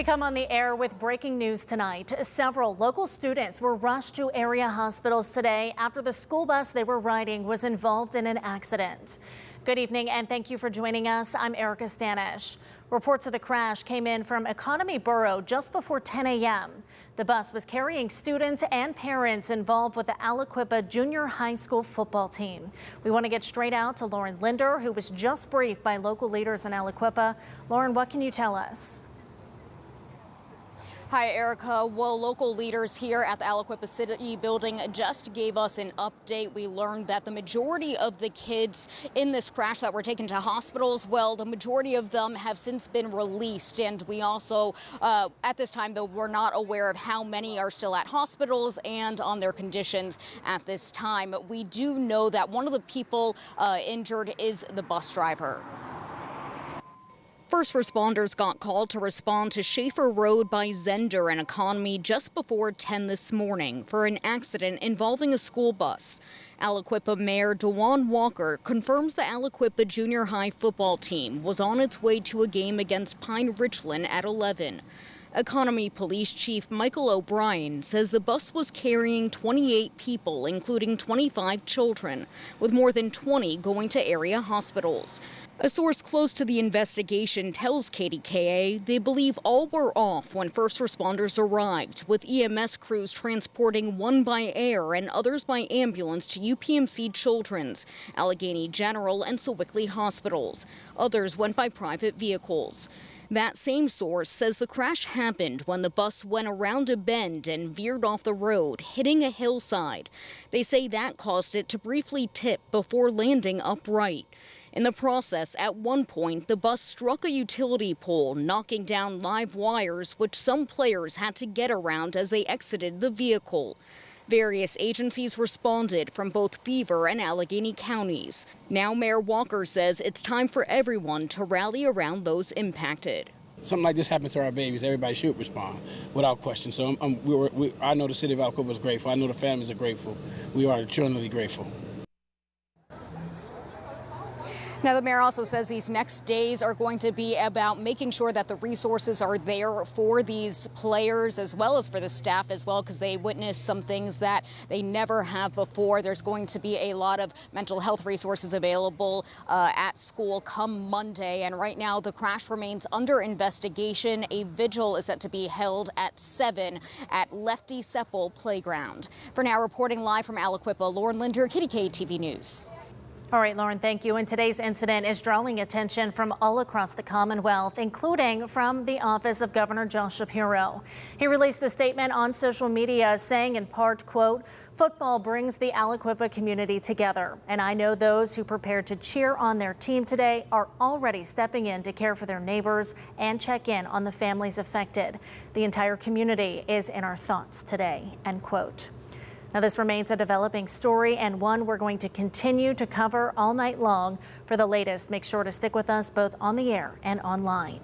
We come on the air with breaking news tonight. Several local students were rushed to area hospitals today after the school bus they were riding was involved in an accident. Good evening and thank you for joining us. I'm Erica Stanish. Reports of the crash came in from Economy Borough just before 10 a.m. The bus was carrying students and parents involved with the Aliquippa Junior High School football team. We want to get straight out to Lauren Linder, who was just briefed by local leaders in Aliquippa. Lauren, what can you tell us? Hi, Erica. Well, local leaders here at the Aliquippa City building just gave us an update. We learned that the majority of the kids in this crash that were taken to hospitals, well, the majority of them have since been released. And we also, at this time, though, we're not aware of how many are still at hospitals and on their conditions at this time. We do know that one of the people injured is the bus driver. First responders got called to respond to Schaefer Road by Linder and Economy just before 10 this morning for an accident involving a school bus. Aliquippa Mayor Dewan Walker confirms the Aliquippa Junior High football team was on its way to a game against Pine Richland at 11. Economy Police Chief Michael O'Brien says the bus was carrying 28 people, including 25 children, with more than 20 going to area hospitals. A source close to the investigation tells KDKA they believe all were off when first responders arrived, with EMS crews transporting one by air and others by ambulance to UPMC Children's, Allegheny General, and Sewickley hospitals. Others went by private vehicles. That same source says the crash happened when the bus went around a bend and veered off the road, hitting a hillside. They say that caused it to briefly tip before landing upright. In the process, at one point, the bus struck a utility pole, knocking down live wires, which some players had to get around as they exited the vehicle. Various agencies responded from both Beaver and Allegheny counties. Now Mayor Walker says it's time for everyone to rally around those impacted. Something like this happens to our babies, everybody should respond without question. So I know the city of Aliquippa is grateful. I know the families are grateful. We are eternally grateful. Now, the mayor also says these next days are going to be about making sure that the resources are there for these players as well as for the staff as well, because they witnessed some things that they never have before. There's going to be a lot of mental health resources available at school come Monday. And right now, the crash remains under investigation. A vigil is set to be held at 7 at Lefty Seppel Playground. For now, reporting live from Aliquippa, Lauren Linder, KDKA-TV News. All right, Lauren, thank you. And today's incident is drawing attention from all across the Commonwealth, including from the office of Governor Josh Shapiro. He released a statement on social media saying in part, quote, "Football brings the Aliquippa community together, and I know those who prepared to cheer on their team today are already stepping in to care for their neighbors and check in on the families affected. The entire community is in our thoughts today," end quote. Now, this remains a developing story and one we're going to continue to cover all night long. For the latest, make sure to stick with us both on the air and online.